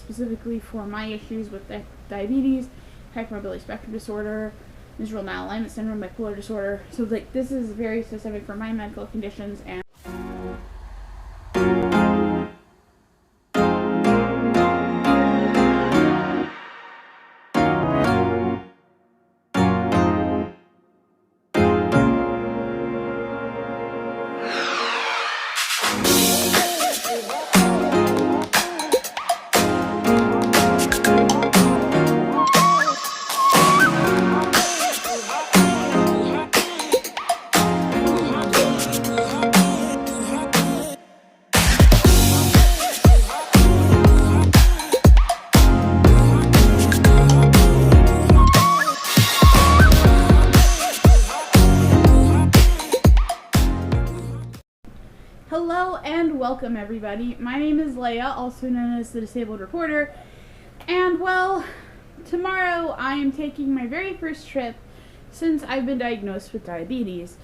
specifically for my issues with diabetes, hypermobility spectrum disorder, visual malalignment syndrome, bipolar disorder. So like this is very specific for my medical conditions. And hello and welcome everybody. My name is Leia, also known as the Disabled Reporter, and well, tomorrow I am taking my very first trip since I've been diagnosed with diabetes,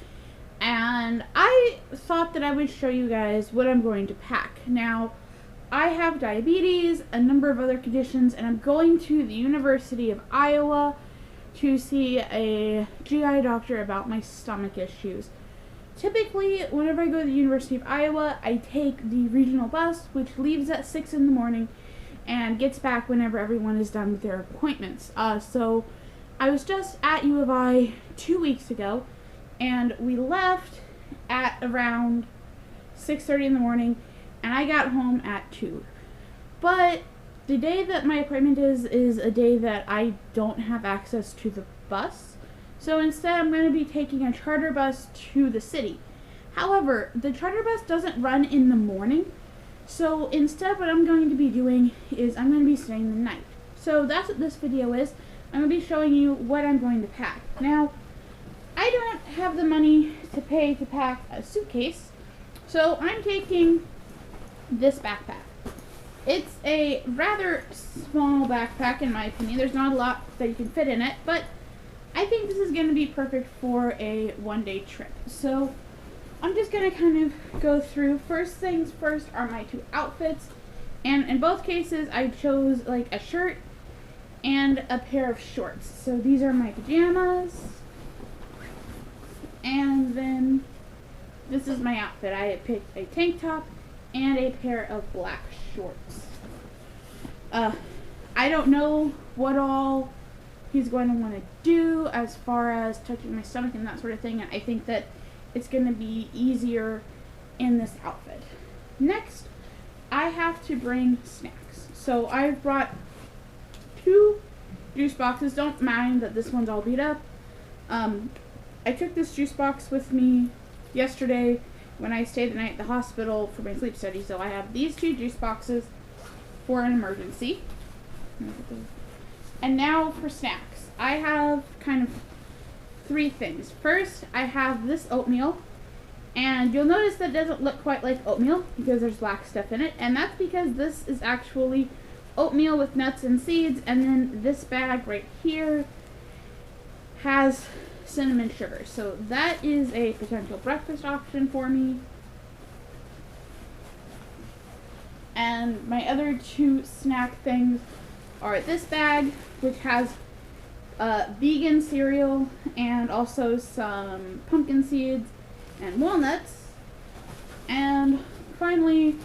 and I thought that I would show you guys what I'm going to pack. Now, I have diabetes, a number of other conditions, and I'm going to the University of Iowa to see a GI doctor about my stomach issues. Typically, whenever I go to the University of Iowa, I take the regional bus, which leaves at 6 in the morning and gets back whenever everyone is done with their appointments. So I was just at U of I 2 weeks ago, and we left at around 6:30 in the morning, and I got home at 2. But the day that my appointment is a day that I don't have access to the bus. So instead, I'm going to be taking a charter bus to the city. However, the charter bus doesn't run in the morning. So instead, what I'm going to be doing is I'm going to be staying the night. So that's what this video is. I'm going to be showing you what I'm going to pack. Now, I don't have the money to pay to pack a suitcase. So I'm taking this backpack. It's a rather small backpack in my opinion. There's not a lot that you can fit in it, but I think this is going to be perfect for a one-day trip. So I'm just going to kind of go through. First things first are my 2 outfits. And in both cases, I chose like a shirt and a pair of shorts. So these are my pajamas. And then this is my outfit. I picked a tank top and a pair of black shorts. I don't know what all he's going to want to do as far as touching my stomach and that sort of thing, and I think that it's going to be easier in this outfit. Next, I have to bring snacks. So I've brought 2 juice boxes. Don't mind that this one's all beat up. I took this juice box with me yesterday when I stayed the night at the hospital for my sleep study, so I have these 2 juice boxes for an emergency. And now for snacks. I have kind of 3 things. First, I have this oatmeal, and you'll notice that it doesn't look quite like oatmeal because there's black stuff in it, and that's because this is actually oatmeal with nuts and seeds, and then this bag right here has cinnamon sugar. So that is a potential breakfast option for me. And my other 2 snack things are this bag, which has vegan cereal and also some pumpkin seeds and walnuts, and finally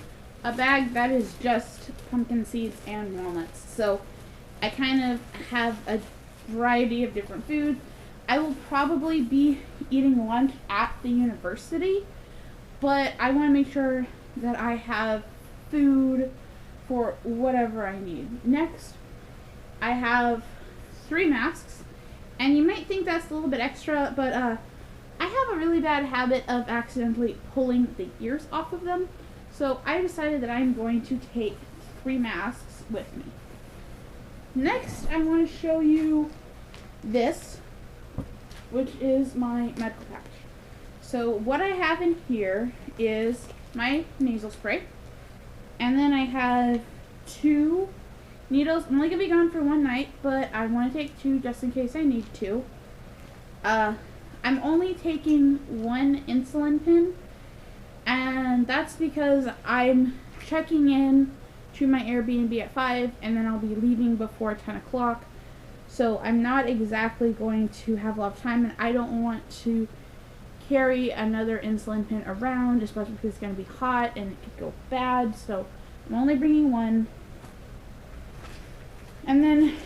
a bag that is just pumpkin seeds and walnuts. So I kind of have a variety of different foods. I will probably be eating lunch at the university, but I want to make sure that I have food for whatever I need. Next, I have 3 masks, and you might think that's a little bit extra, but I have a really bad habit of accidentally pulling the ears off of them, so I decided that I'm going to take 3 masks with me. Next, I want to show you this, which is my medical pouch. So what I have in here is my nasal spray, and then I have 2 needles. I'm only going to be gone for 1 night, but I want to take 2 just in case I need to. I'm only taking 1 insulin pin, and that's because I'm checking in to my Airbnb at 5, and then I'll be leaving before 10 o'clock. So I'm not exactly going to have a lot of time, and I don't want to carry another insulin pen around, especially because it's going to be hot and it could go bad. So I'm only bringing one. And then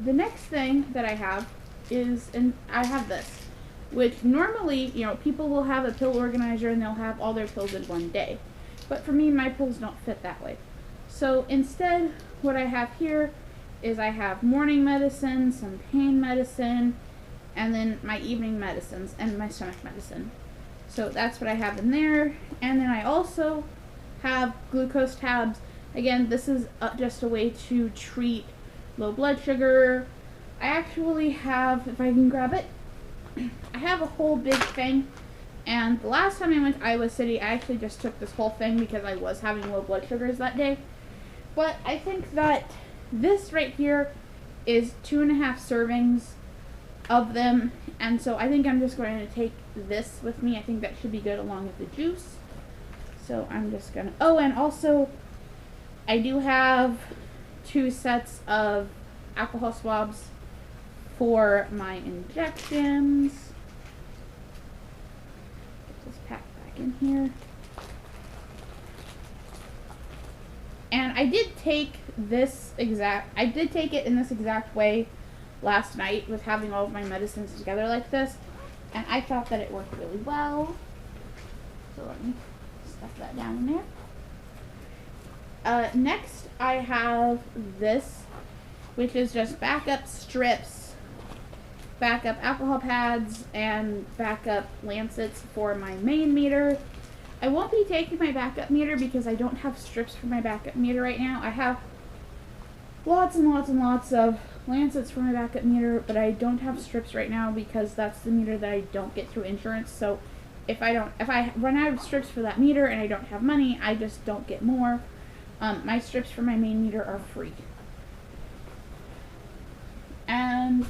the next thing that I have is, and I have this, which normally, you know, people will have a pill organizer and they'll have all their pills in one day. But for me, my pills don't fit that way. So instead, what I have here is I have morning medicine, some pain medicine, and then my evening medicines and my stomach medicine. So that's what I have in there. And then I also have glucose tabs. Again, this is just a way to treat low blood sugar. I actually have, if I can grab it, I have a whole big thing. And the last time I went to Iowa City, I actually just took this whole thing because I was having low blood sugars that day. But I think that this right here is 2.5 servings of them. And so I think I'm just going to take this with me. I think that should be good along with the juice. So I'm just going to, oh, and also I do have 2 sets of alcohol swabs for my injections. Get this pack back in here. And I did take it in this exact way last night with having all of my medicines together like this. And I thought that it worked really well. So let me stuff that down in there. Next I have this, which is just backup strips, backup alcohol pads, and backup lancets for my main meter. I won't be taking my backup meter because I don't have strips for my backup meter right now. I have lots and lots and lots of lancets for my backup meter, but I don't have strips right now because that's the meter that I don't get through insurance. So if I run out of strips for that meter and I don't have money, I just don't get more. My strips for my main meter are free. And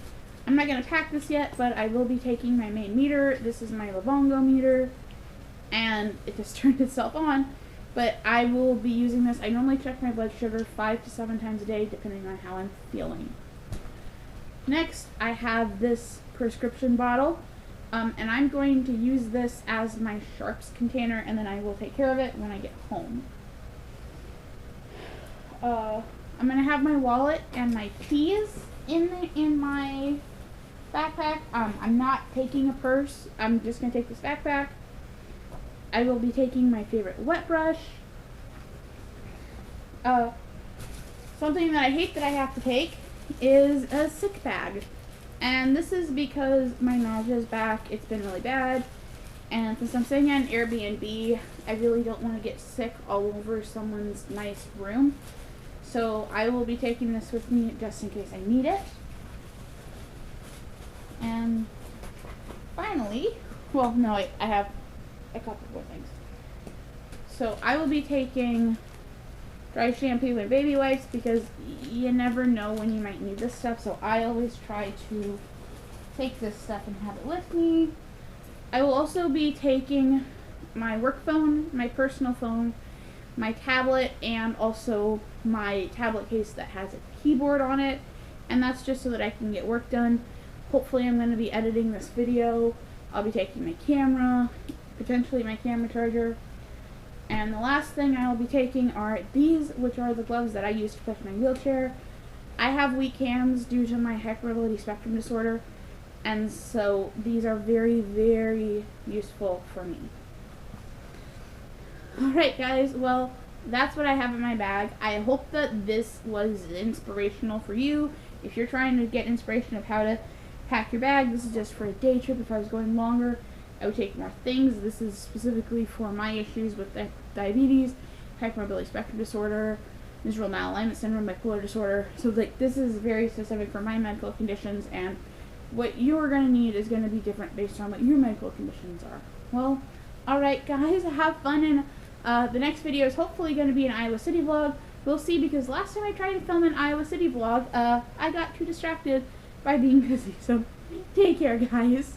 I'm not going to pack this yet, but I will be taking my main meter. This is my Livongo meter, and it just turned itself on. But I will be using this. I normally check my blood sugar 5 to 7 times a day, depending on how I'm feeling. Next, I have this prescription bottle, and I'm going to use this as my sharps container, and then I will take care of it when I get home. I'm going to have my wallet and my keys in my backpack. I'm not taking a purse. I'm just going to take this backpack. I will be taking my favorite wet brush. Something that I hate that I have to take is a sick bag. And this is because my nausea is back. It's been really bad. And since I'm staying at an Airbnb, I really don't want to get sick all over someone's nice room. So I will be taking this with me just in case I need it. And finally, well, no, I have a couple more things. So I will be taking dry shampoo and baby wipes because you never know when you might need this stuff. So I always try to take this stuff and have it with me. I will also be taking my work phone, my personal phone, my tablet, and also my tablet case that has a keyboard on it. And that's just so that I can get work done. Hopefully I'm going to be editing this video. I'll be taking my camera, potentially my camera charger. And the last thing I'll be taking are these, which are the gloves that I use to push my wheelchair. I have weak hands due to my hypermobility spectrum disorder, and so these are very, very useful for me. Alright guys, well, that's what I have in my bag. I hope that this was inspirational for you. If you're trying to get inspiration of how to pack your bag, this is just for a day trip. If I was going longer, I would take more things. This is specifically for my issues with diabetes, hypermobility spectrum disorder, visceral malalignment syndrome, bipolar disorder. So like this is very specific for my medical conditions, and what you're going to need is going to be different based on what your medical conditions are. Well, alright guys, have fun, and the next video is hopefully going to be an Iowa City vlog. We'll see, because last time I tried to film an Iowa City vlog, I got too distracted by being busy. So take care guys.